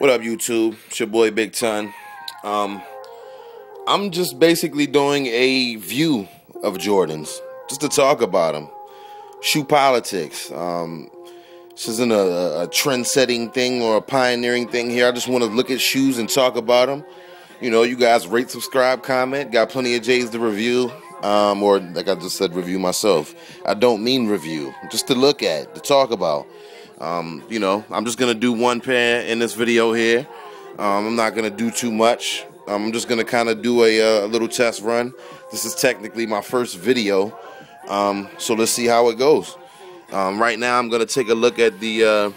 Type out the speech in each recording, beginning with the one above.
What up, YouTube? It's your boy Big Ton. I'm just basically doing a view of Jordans, just to talk about them. Shoe politics. This isn't a trend-setting thing or a pioneering thing here. I just want to look at shoes and talk about them. You know, you guys rate, subscribe, comment. Got plenty of J's to review. Or like I just said, review myself. I don't mean review, just to look at, to talk about. You know, I'm just gonna do one pair in this video here. I'm not gonna do too much. I'm just gonna kind of do a little test run. This is technically my first video, so let's see how it goes. Right now, I'm gonna take a look at the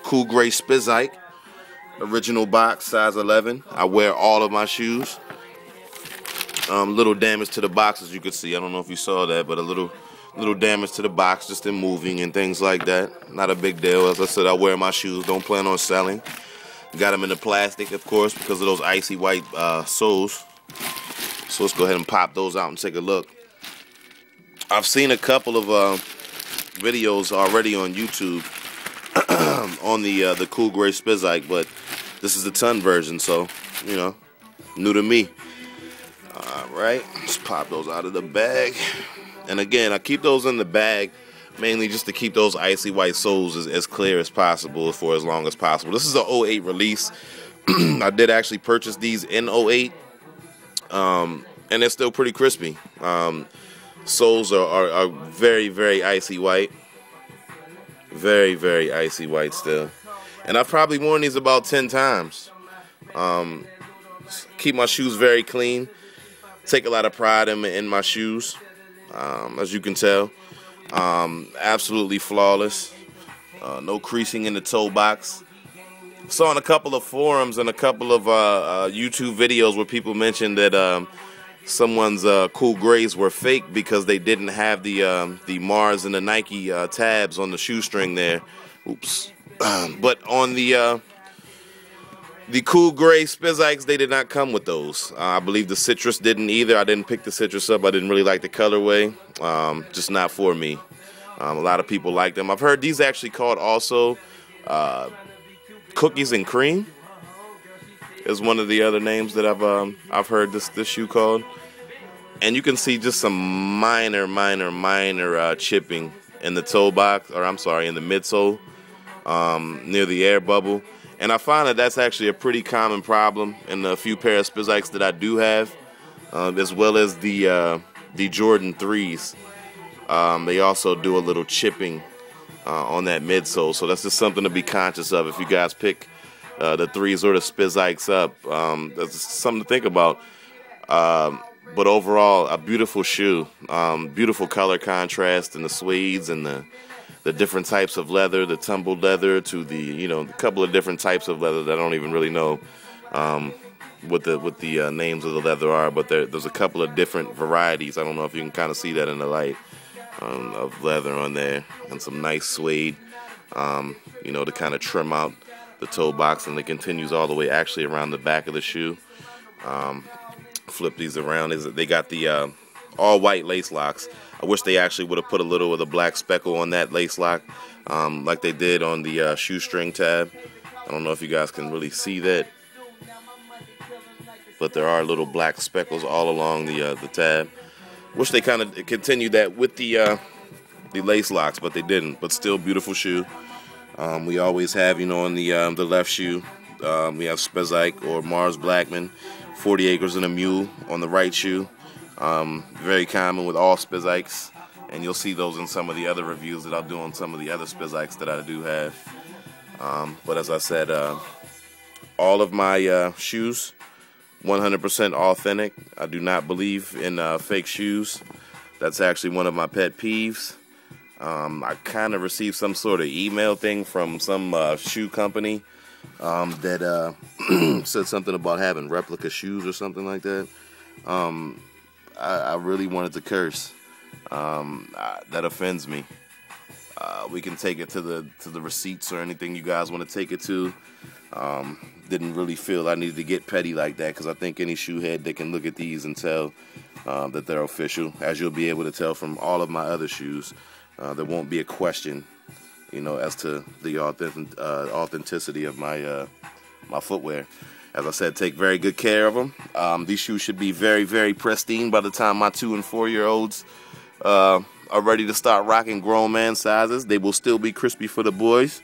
cool gray Spizike original box, size 11. I wear all of my shoes. Little damage to the box, as you can see. I don't know if you saw that, but a little damage to the box just in moving and things like that. Not a big deal. As I said, I wear my shoes. Don't plan on selling. Got them in the plastic, of course, because of those icy white soles. So let's go ahead and pop those out and take a look. I've seen a couple of videos already on YouTube on the cool gray Spizike, but this is the ton version, so, you know, new to me. Alright, let's pop those out of the bag. And again, I keep those in the bag mainly just to keep those icy white soles as clear as possible for as long as possible. This is an 08 release. I did actually purchase these in 08, and they're still pretty crispy. Soles are very, very icy white. Very, very icy white still. And I've probably worn these about 10 times. Keep my shoes very clean. Take a lot of pride in my shoes. As you can tell, absolutely flawless. No creasing in the toe box. Saw in a couple of forums and a couple of YouTube videos where people mentioned that someone's cool grays were fake because they didn't have the Mars and the Nike tabs on the shoestring there. Oops. But on the cool gray Spizikes, they did not come with those. I believe the citrus didn't either. I didn't pick the citrus up. I didn't really like the colorway. Just not for me. A lot of people like them. I've heard these actually called also cookies and cream is one of the other names that I've heard this shoe called. And you can see just some minor chipping in the toe box, or I'm sorry, in the midsole near the air bubble. And I find that that's actually a pretty common problem in the few pair of Spizikes that I do have, as well as the Jordan 3s. They also do a little chipping on that midsole, so that's just something to be conscious of if you guys pick the 3s or the Spizikes up. That's something to think about. But overall, a beautiful shoe, beautiful color contrast in the suedes and the different types of leather, the tumbled leather to the, you know, a couple of different types of leather that I don't even really know what the names of the leather are, but there's a couple of different varieties. I don't know if you can kind of see that in the light of leather on there, and some nice suede, you know, to kind of trim out the toe box, and it continues all the way actually around the back of the shoe. Flip these around. They got the all white lace locks. I wish they actually would have put a little of the black speckle on that lace lock, like they did on the shoestring tab. I don't know if you guys can really see that, but there are little black speckles all along the tab. Wish they kind of continued that with the lace locks, but they didn't. But still, beautiful shoe. We always have, you know, on the left shoe, we have Spizike or Mars Blackman, 40 Acres and a Mule on the right shoe. Very common with all Spizikes, and you'll see those in some of the other reviews that I'll do on some of the other Spizikes that I do have. But as I said, all of my shoes, 100% authentic. I do not believe in fake shoes. That's actually one of my pet peeves. I kind of received some sort of email thing from some shoe company that said something about having replica shoes or something like that. I really wanted to curse. That offends me. We can take it to the receipts or anything you guys want to take it to. Didn't really feel I needed to get petty like that, because I think any shoe head, they can look at these and tell that they're official, as you'll be able to tell from all of my other shoes. There won't be a question, you know, as to the authenticity of my my footwear. As I said, take very good care of them. These shoes should be very, very pristine by the time my 2- and 4-year-olds are ready to start rocking grown man sizes. They will still be crispy for the boys.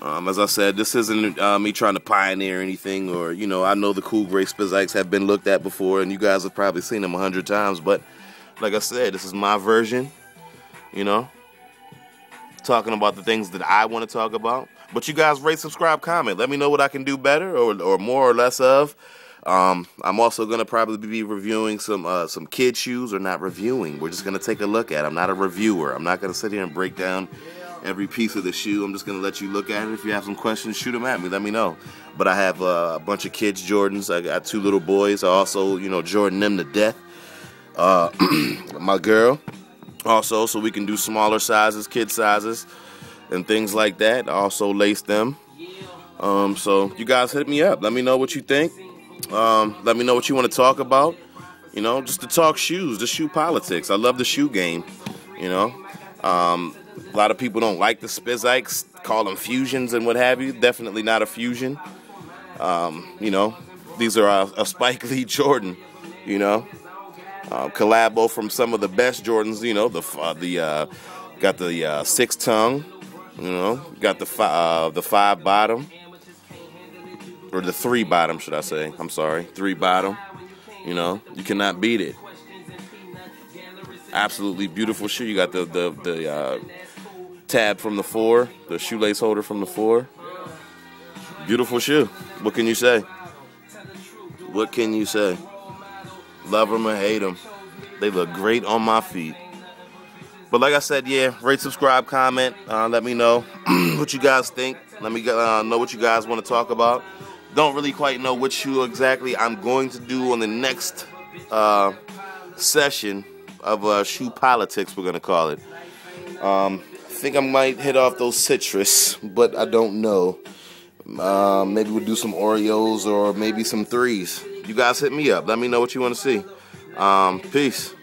As I said, this isn't me trying to pioneer anything, or, you know, I know the cool gray Spizikes have been looked at before, and you guys have probably seen them 100 times, but like I said, this is my version, you know, talking about the things that I want to talk about. But you guys rate, subscribe, comment. Let me know what I can do better or more or less of. I'm also going to probably be reviewing some kid shoes, or not reviewing. We're just going to take a look at it. I'm not a reviewer. I'm not going to sit here and break down every piece of the shoe. I'm just going to let you look at it. If you have some questions, shoot them at me. Let me know. But I have a bunch of kids' Jordans. I got 2 little boys. I also, you know, Jordan them to death. My girl also, so we can do smaller sizes, kid sizes, and things like that. I also lace them. So you guys hit me up. Let me know what you think. Let me know what you want to talk about. You know, just to talk shoes, the shoe politics. I love the shoe game. You know, a lot of people don't like the Spizikes, call them fusions and what have you. Definitely not a fusion. You know, these are a Spike Lee Jordan. You know, collabo from some of the best Jordans. You know, got the 6 tongue. You know, got the 5 bottom, or the 3 bottom, should I say? I'm sorry, 3 bottom. You know, you cannot beat it. Absolutely beautiful shoe. You got the tab from the 4, the shoelace holder from the 4. Beautiful shoe. What can you say? What can you say? Love them or hate them, they look great on my feet. But like I said, yeah, rate, subscribe, comment. Let me know what you guys think. Let me know what you guys want to talk about. Don't really quite know which shoe exactly I'm going to do on the next session of shoe politics, we're going to call it. I think I might hit off those citrus, but I don't know. Maybe we'll do some Oreos or maybe some 3s. You guys hit me up. Let me know what you want to see. Peace.